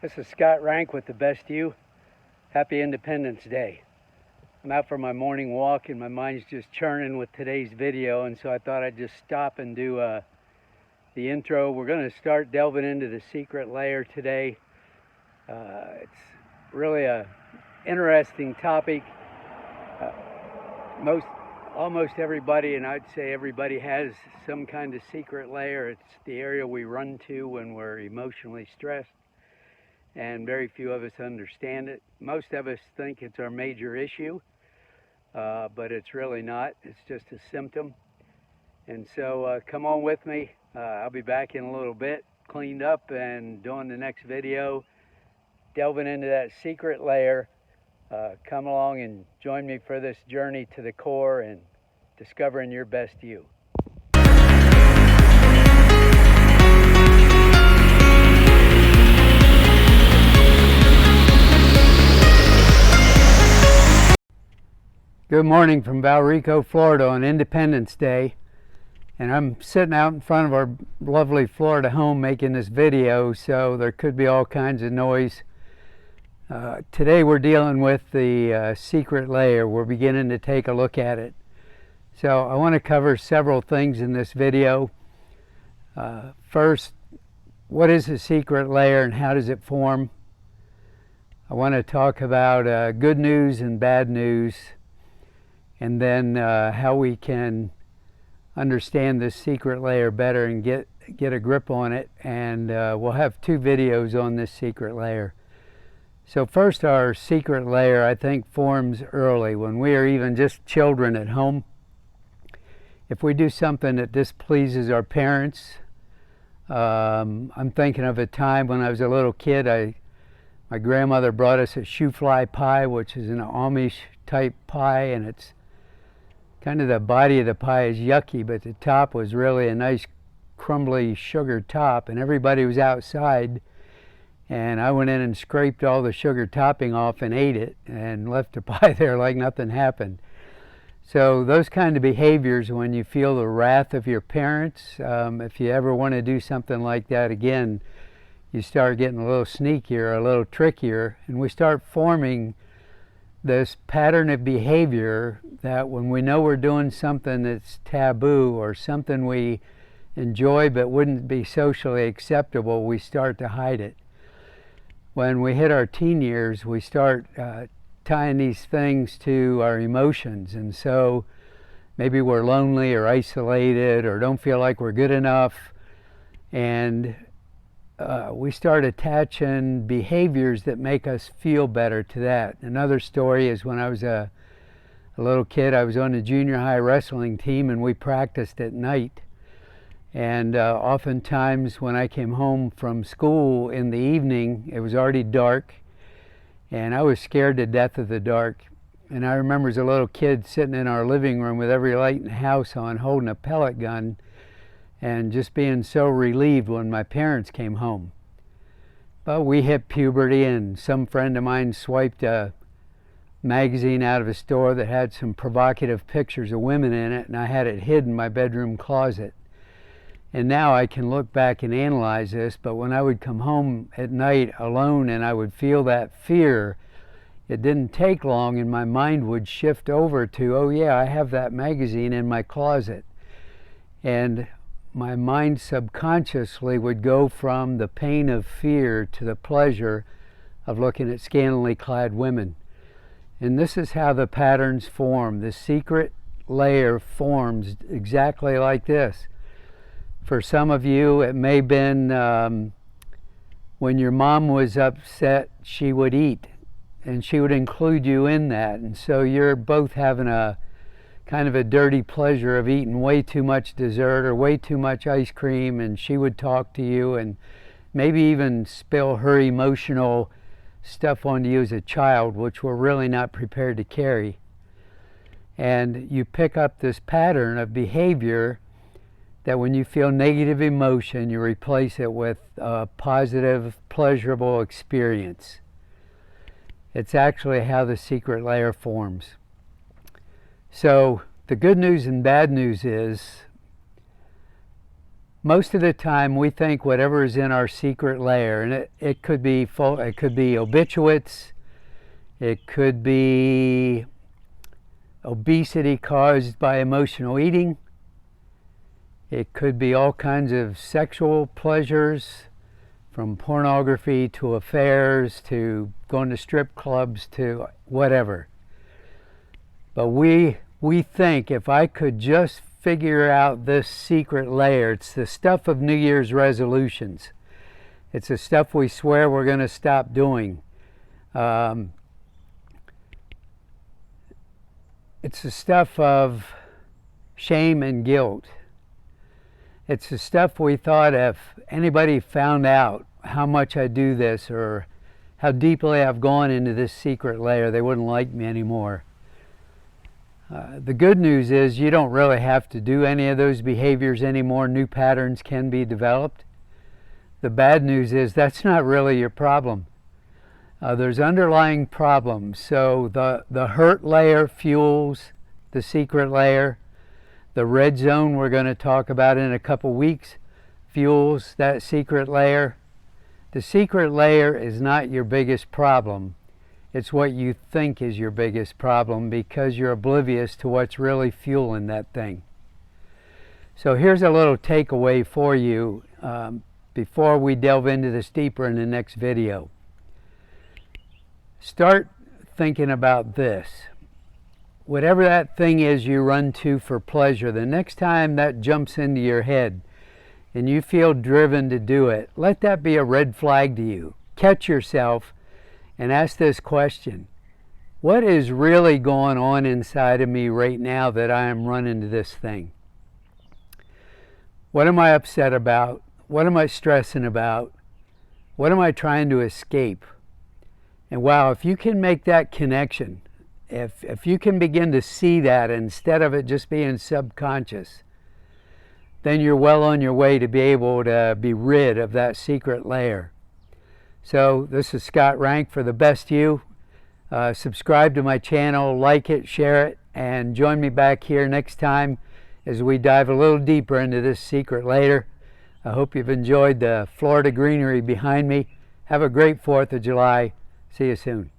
This is Scott Rank with the Best You. Happy Independence Day. I'm out for my morning walk and my mind's just churning with today's video, and so I thought I'd just stop and do the intro. We're going to start delving into the secret layer today. It's really a interesting topic. Almost everybody, and I'd say everybody, has some kind of secret layer. It's the area we run to when we're emotionally stressed, and very few of us understand it. Most of us think it's our major issue, but it's really not. It's just a symptom. And so come on with me. I'll be back in a little bit, cleaned up and doing the next video, delving into that secret layer. Come along and join me for this journey to the core and discovering your best you. Good morning from Valrico, Florida on Independence Day. And I'm sitting out in front of our lovely Florida home making this video, so there could be all kinds of noise. Today we're dealing with the secret layer. We're beginning to take a look at it. So I want to cover several things in this video. First, what is a secret layer and how does it form? I want to talk about good news and bad news, and then how we can understand this secret layer better and get a grip on it. And we'll have two videos on this secret layer. So first, our secret layer, I think, forms early, when we are even just children at home. If we do something that displeases our parents, I'm thinking of a time when I was a little kid. My grandmother brought us a shoe-fly pie, which is an Amish type pie, and it's kind of, the body of the pie is yucky, but the top was really a nice crumbly sugar top, and everybody was outside. And I went in and scraped all the sugar topping off and ate it and left the pie there like nothing happened. So those kind of behaviors, when you feel the wrath of your parents, if you ever want to do something like that again, you start getting a little sneakier, a little trickier, and we start forming this pattern of behavior that when we know we're doing something that's taboo or something we enjoy but wouldn't be socially acceptable, we start to hide it. When we hit our teen years, we start tying these things to our emotions, and so maybe we're lonely or isolated or don't feel like we're good enough, and we start attaching behaviors that make us feel better to that. Another story is when I was a little kid, I was on a junior high wrestling team, and we practiced at night. And oftentimes when I came home from school in the evening, it was already dark, and I was scared to death of the dark. And I remember as a little kid sitting in our living room with every light in the house on, holding a pellet gun, and just being so relieved when my parents came home. But we hit puberty, and some friend of mine swiped a magazine out of a store that had some provocative pictures of women in it, and I had it hid in my bedroom closet. And now I can look back and analyze this, but when I would come home at night alone and I would feel that fear, it didn't take long and my mind would shift over to, oh yeah, I have that magazine in my closet. And my mind subconsciously would go from the pain of fear to the pleasure of looking at scantily clad women. And this is how the patterns form. The secret layer forms exactly like this. For some of you, it may have been when your mom was upset, she would eat, and she would include you in that. And so you're both having a kind of a dirty pleasure of eating way too much dessert or way too much ice cream, and she would talk to you and maybe even spill her emotional stuff onto you as a child, which we're really not prepared to carry. And you pick up this pattern of behavior that when you feel negative emotion, you replace it with a positive, pleasurable experience. It's actually how the secret layer forms. So the good news and bad news is Most of the time we think whatever is in our secret layer, and it could be obituates, it could be obesity caused by emotional eating, it could be all kinds of sexual pleasures, from pornography to affairs to going to strip clubs to whatever. But we think if I could just figure out this secret layer, it's the stuff of New Year's resolutions. It's the stuff we swear we're going to stop doing. It's the stuff of shame and guilt. It's the stuff we thought if anybody found out how much I do this or how deeply I've gone into this secret layer, they wouldn't like me anymore. The good news is you don't really have to do any of those behaviors anymore. New patterns can be developed. The bad news is that's not really your problem. There's underlying problems. So the hurt layer fuels the secret layer. The red zone we're going to talk about in a couple weeks fuels that secret layer. The secret layer is not your biggest problem. It's what you think is your biggest problem because you're oblivious to what's really fueling that thing. So here's a little takeaway for you before we delve into this deeper in the next video. Start thinking about this. Whatever that thing is you run to for pleasure, the next time that jumps into your head and you feel driven to do it, let that be a red flag to you. Catch yourself and ask this question: what is really going on inside of me right now that I am running to this thing? What am I upset about? What am I stressing about? What am I trying to escape? And wow, if you can make that connection, if you can begin to see that instead of it just being subconscious, then you're well on your way to be able to be rid of that secret layer. So this is Scott Rank for The Best You. Subscribe to my channel, like it, share it, and join me back here next time as we dive a little deeper into this secret layer. I hope you've enjoyed the Florida greenery behind me. Have a great 4th of July. See you soon.